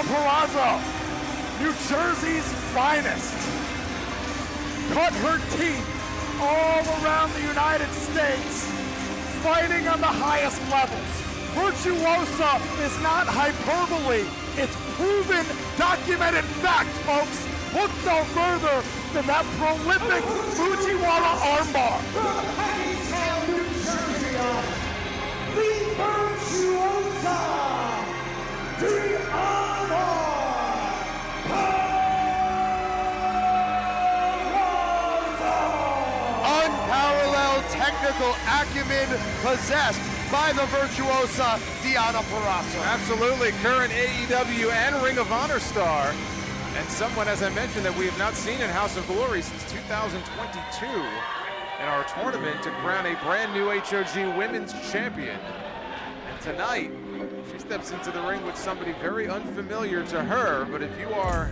Deonna Purrazzo, New Jersey's finest, cut her teeth all around the United States, fighting on the highest levels. Virtuosa is not hyperbole, it's proven, documented fact, folks. Look no further than that prolific Fujiwara armbar. From Hagerstown, New Jersey, the Virtuosa, Deonna Purrazzo. Unparalleled technical acumen possessed by the Virtuosa, Deonna Purrazzo. Absolutely, current AEW and Ring of Honor star. And someone, as I mentioned, that we have not seen in House of Glory since 2022 in our tournament to crown a brand new HOG Women's Champion. And tonight, she steps into the ring with somebody very unfamiliar to her, but if you are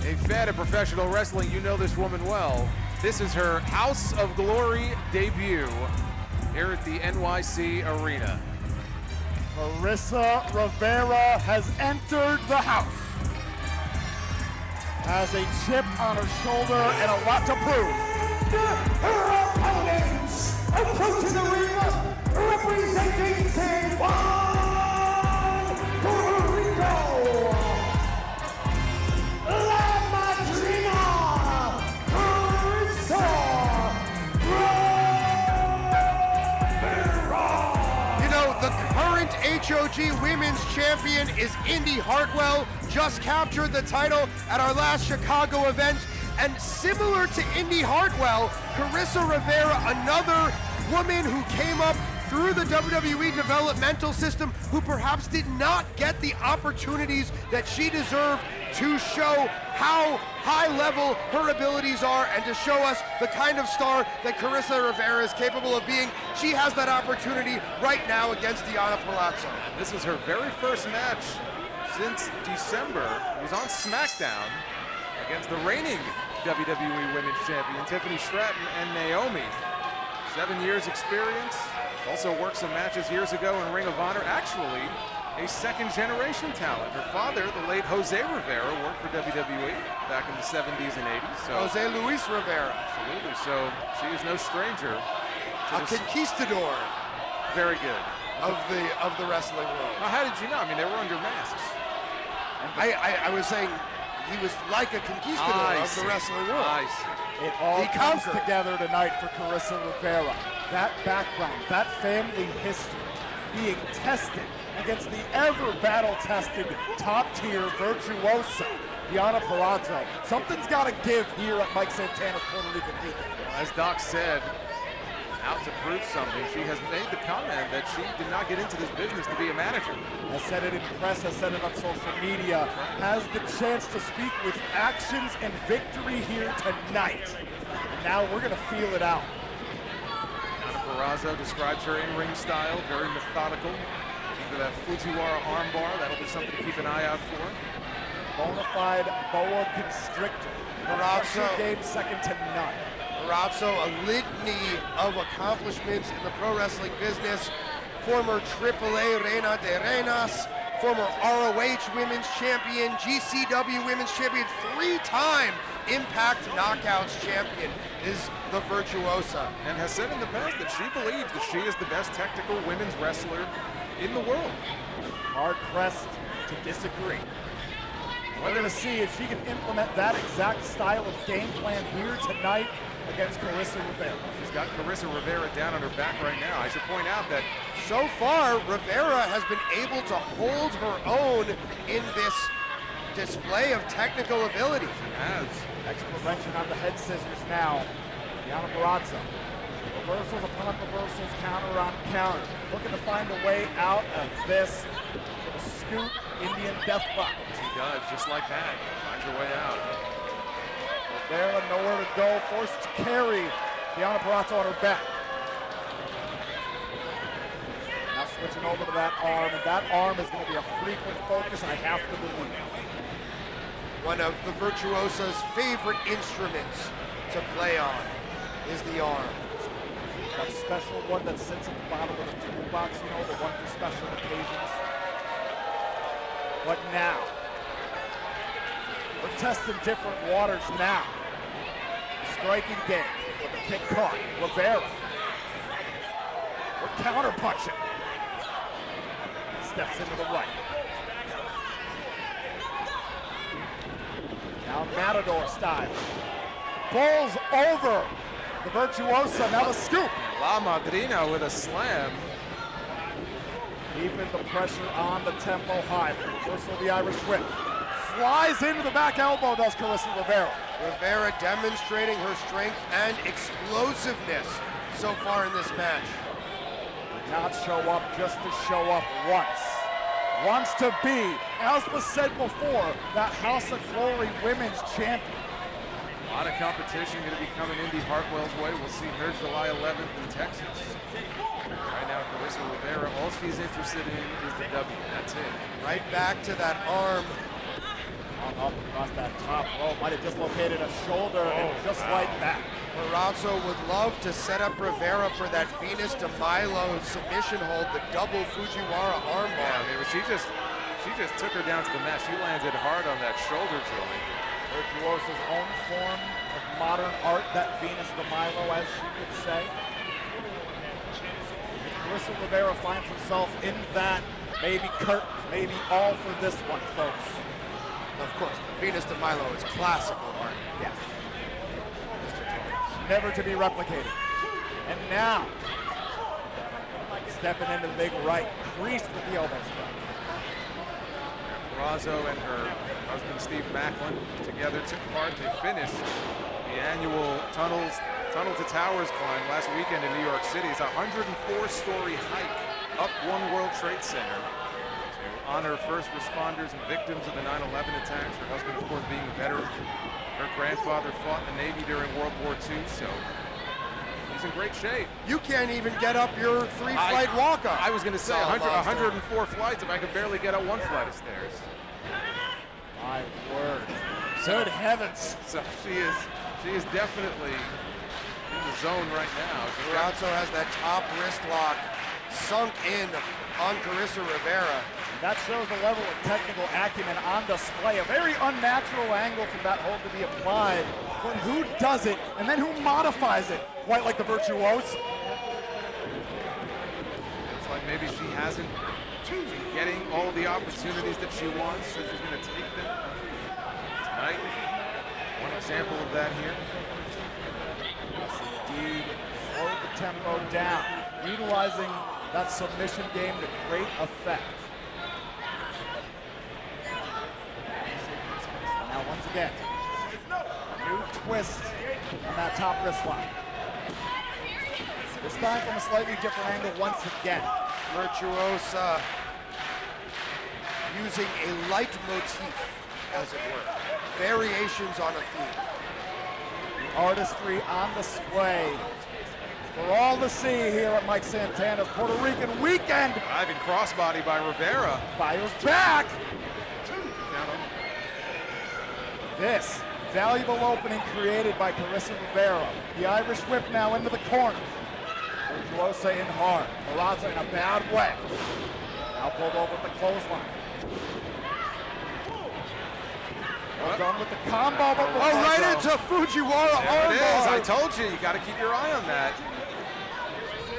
a fan of professional wrestling, you know this woman well. This is her House of Glory debut here at the NYC Arena. Karissa Rivera has entered the house. Has a chip on her shoulder and a lot to prove. Her opponents approaching the ring, representing San Juan, Puerto Rico, La Madrina, Karissa Rivera. You know, the current HOG Women's Champion is Indy Hartwell. Just captured the title at our last Chicago event. And similar to Indy Hartwell, Karissa Rivera, another woman who came up through the WWE developmental system, who perhaps did not get the opportunities that she deserved to show how high level her abilities are and to show us the kind of star that Karissa Rivera is capable of being. She has that opportunity right now against Deonna Purrazzo. This is her very first match since December. It was on SmackDown against the reigning WWE Women's Champion, Tiffany Stratton and Naomi. 7 years experience, also worked some matches years ago in Ring of Honor. Actually, a second-generation talent. Her father, the late Jose Rivera, worked for WWE back in the 70s and 80s. So Jose Luis Rivera. absolutely, so she is no stranger to A this. conquistador Very good. of the wrestling world. Now, how did you know? I mean, they were under masks. I was saying he was like a conquistador of the wrestling world. I see. It all He comes conquered. together tonight for Karissa Rivera. That background, that family history being tested against the ever battle-tested top-tier virtuosa, Deonna Purrazzo. Something's got to give here at Mike Santana's Puerto Rican weekend. As Doc said, out to prove something. She has made the comment that she did not get into this business to be a manager. I said it in press, I said it on social media. Has the chance to speak with actions and victory here tonight. And now we're going to feel it out. Deonna Purrazzo describes her in-ring style, very methodical. Keep that Fujiwara armbar, that'll be something to keep an eye out for. Bonafide boa constrictor. Purrazzo. Pressure game second to none. Purrazzo, a litany of accomplishments in the pro wrestling business. Former AAA Reina de Reinas, former ROH Women's Champion, GCW Women's Champion, 3-time Impact Knockouts Champion is the Virtuosa. And has said in the past that she believes that she is the best technical women's wrestler in the world. Hard pressed to disagree. We're going to see if she can implement that exact style of game plan here tonight against Karissa Rivera. She's got Karissa Rivera down on her back right now. I should point out that So far, Rivera has been able to hold her own in this display of technical ability. she has. Excellent wrenching on the head scissors now. Deonna Purrazzo. Reversals upon reversals, counter on counter. Looking to find a way out of this with a scoop Indian death block. She does, just like that. Finds her way out. Rivera nowhere to go, forced to carry Deonna Purrazzo on her back. Now switching over to that arm, and that arm is going to be a frequent focus, I have to believe. One of the Virtuosa's favorite instruments to play on is the arm. That special one that sits at the bottom of the toolbox, you know, the one for special occasions. But now, We're testing different waters now. Striking game with the kick caught. Rivera. We're counter-punching. Steps into the right. Now Matador style. Bowls over the Virtuosa. Now the scoop. La Madrina with a slam. Keeping the pressure on the tempo high. Reversal of the Irish whip. Flies into the back elbow, does Karissa Rivera. Rivera demonstrating her strength and explosiveness so far in this match. Did not show up just to show up once. Wants to be, as was said before, that House of Glory Women's Champion. A lot of competition going to be coming Indy Hartwell's way. We'll see her July 11th in Texas. Right now, Karissa Rivera, all she's interested in is the W. That's it. Right back to that arm. Up across that top row, might have dislocated a shoulder, and just like that. Purrazzo would love to set up Rivera for that Venus de Milo submission hold, the double Fujiwara armbar. Yeah, I mean, she just took her down to the mat. She landed hard on that shoulder joint. Virtuosa's own form of modern art, that Venus de Milo, as she would say. Karissa Rivera finds herself in that, maybe curtain, maybe all for this one, folks. Of course, the Venus de Milo is classical art. Yes. Never to be replicated. And now, stepping into the big right, creased with the elbow strike. Purrazzo and her husband Steve Macklin together took part. They finished the annual Tunnel to Towers climb last weekend in New York City. It's a 104-story hike up One World Trade Center to honor first responders and victims of the 9/11 attacks. Her husband, of course, being a veteran. Her grandfather fought in the Navy during World War II, so he's in great shape. You can't even get up your three-flight walk-up. I was going to say 104 flights if I could barely get up one flight of stairs. My word. Good heavens. So she is definitely in the zone right now. Purrazzo has that top wrist lock sunk in on Karissa Rivera. That shows the level of technical acumen on display. A very unnatural angle for that hold to be applied. But who does it and then who modifies it? Quite like the Virtuoso. It's like maybe she hasn't been getting all the opportunities that she wants, so she's going to take them tonight. One example of that here. Yes, indeed. Slow the tempo down. Utilizing that submission game to great effect. Now once again, new twist on that top wrist lock. This time from a slightly different angle once again. Virtuosa using a leitmotif, as it were. Variations on a theme. Artistry on display for all to see here at Mike Santana's Puerto Rican weekend. Driving crossbody by Rivera. Fires back. Count him. This valuable opening created by Karissa Rivera. The Irish whip now into the corner. Virtuosa in hard. Purrazzo in a bad way. Now pulled over with the clothesline. Well done with the combo, but right into Fujiwara There it is. I armbar. told you, you got to keep your eye on that.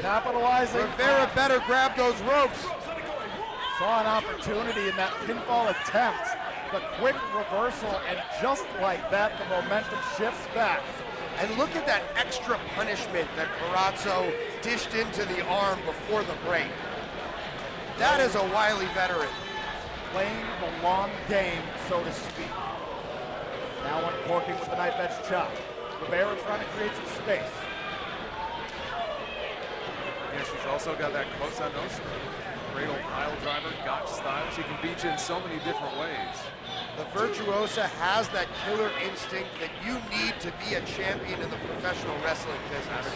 Capitalizing. Rivera better grab those ropes. Saw an opportunity in that pinfall attempt. The quick reversal, and just like that, the momentum shifts back. And look at that extra punishment that Purrazzo dished into the arm before the break. That is a wily veteran. Playing the long game, so to speak. Now uncorking with the knife edge chop. Rivera trying to create some space. Yeah, she's also got that Cosa Nostra. Cradle pile driver, gotch style. She can beat you in so many different ways. The Virtuosa has that killer instinct that you need to be a champion in the professional wrestling business.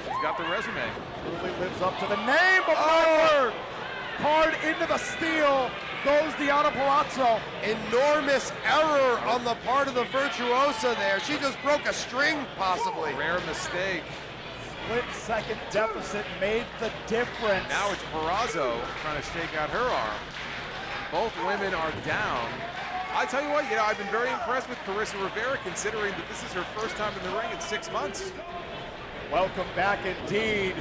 She's got the resume. Truly lives up to the name, but my word! Hard into the steel goes Deonna Purrazzo. Enormous error on the part of the Virtuosa there. She just broke a string, possibly. Rare mistake. Split-second deficit made the difference. Now it's Purrazzo trying to shake out her arm. Both women are down. I tell you what, I've been very impressed with Karissa Rivera, considering that this is her first time in the ring in 6 months. Welcome back indeed.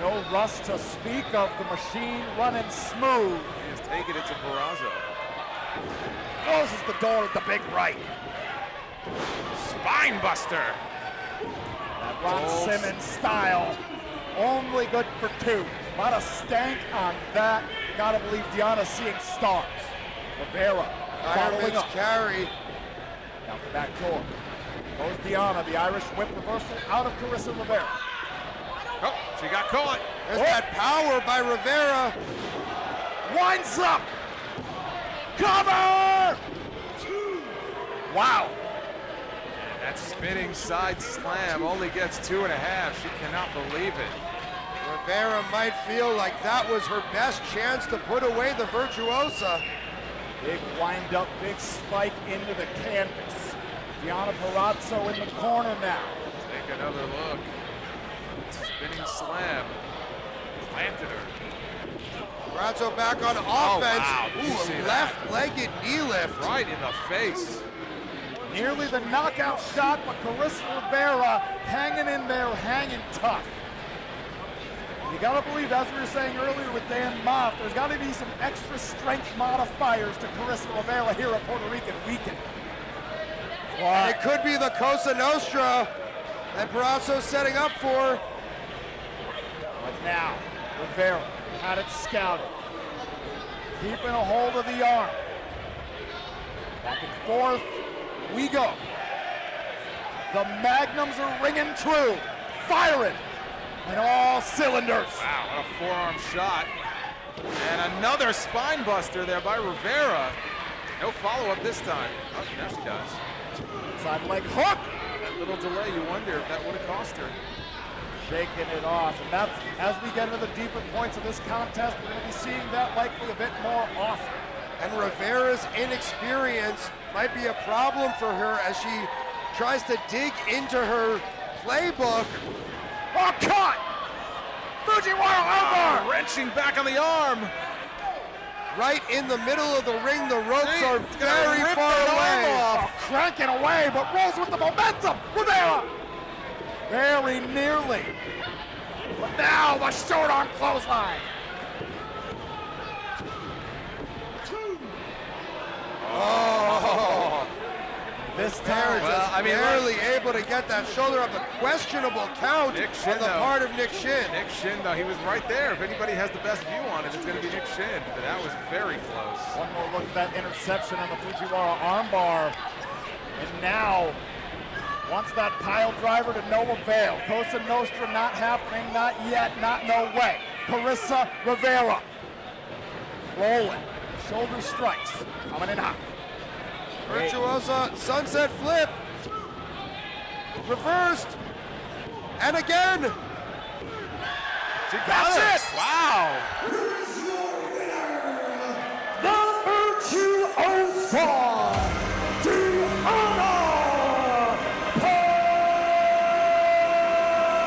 No rust to speak of, the machine running smooth. He has taken it to Purrazzo. Closes the door with the big right. Spine buster. That Ron Simmons style, only good for 2. A lot of stank on that. Gotta believe Deonna's seeing stars. Rivera following Fireman's up. carry. Out the back door. Goes Deonna, the Irish whip reversal out of Karissa Rivera. Oh, she got caught. There's that power by Rivera. Winds up. Cover! Wow. That spinning side slam only gets 2.5. She cannot believe it. Rivera might feel like that was her best chance to put away the Virtuosa. Big wind up, big spike into the canvas. Deonna Purrazzo in the corner now. Take another look. Spinning slam. Planted her. Purrazzo back on offense. Oh, wow. Did you Ooh, see a that? left-legged knee lift. Right in the face. Nearly the knockout shot, but Karissa Rivera hanging in there, hanging tough. You gotta believe, as we were saying earlier with Dan Moff, there's gotta be some extra strength modifiers to Karissa Rivera here at Puerto Rican Weekend. And it could be the Cosa Nostra that Purrazzo's setting up for. But now, Rivera had it scouted. Keeping a hold of the arm. Back and forth we go. The magnums are ringing true. Firing in all cylinders. Wow, what a forearm shot. And another spine buster there by Rivera. No follow-up this time. Oh, now she does. Side leg hook. That little delay, you wonder if that would have cost her. Shaking it off. And that's, as we get into the deeper points of this contest, we're going to be seeing that likely a bit more often. And Rivera's inexperience might be a problem for her as she tries to dig into her playbook. Oh, caught! Fujiwara armbar! Wrenching back on the arm. Right in the middle of the ring, the ropes are It's gonna very rip far that arm away. off. Cranking away, but rolls with the momentum. Rivera! Very nearly. But now the short arm clothesline. Oh, This they're time, just I mean, barely able to get that shoulder up. A questionable count Nick Shin, on the though. part of Nick Shin. Nick Shin, though, he was right there. If anybody has the best view on it, it's going to be Nick Shin. But that was very close. one more look at that interception on the Fujiwara armbar. And now, wants that pile driver to no avail. Cosa Nostra not happening, not yet, not no way. Karissa Rivera rolling. Shoulder strikes, coming in hot. Virtuosa sunset flip. Reversed. And again. She got That's it. Wow. Here's your winner, the Virtuosa, Deonna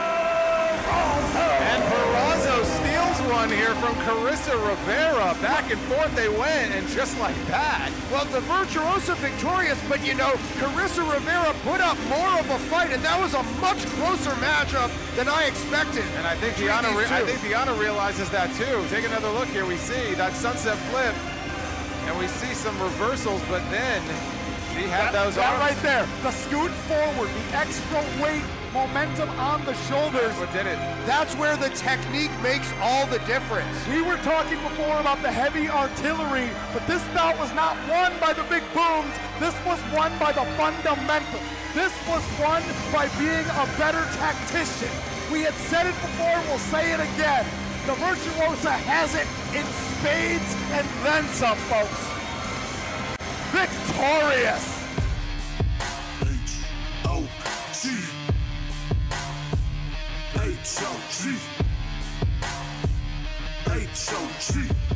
Purrazzo. And Purrazzo steals one here from Karissa Rivera. Back and forth they went, and just like that. Well, the Virtuosa victorious, but you know, Karissa Rivera put up more of a fight, and that was a much closer matchup than I expected. And I think Between Deonna, these two. Deonna realizes that too. Take another look here. We see that sunset flip, and we see some reversals, but then she had those that arms. right there, the scoot forward, the extra weight, momentum on the shoulders. What did it? That's where the technique makes all the difference. We were talking before about the heavy artillery, but this bout was not won by the big booms. This was won by the fundamentals. This was won by being a better tactician. We had said it before, we'll say it again. The Virtuosa has it in spades and then some, folks. Victorious! HOG. HOG.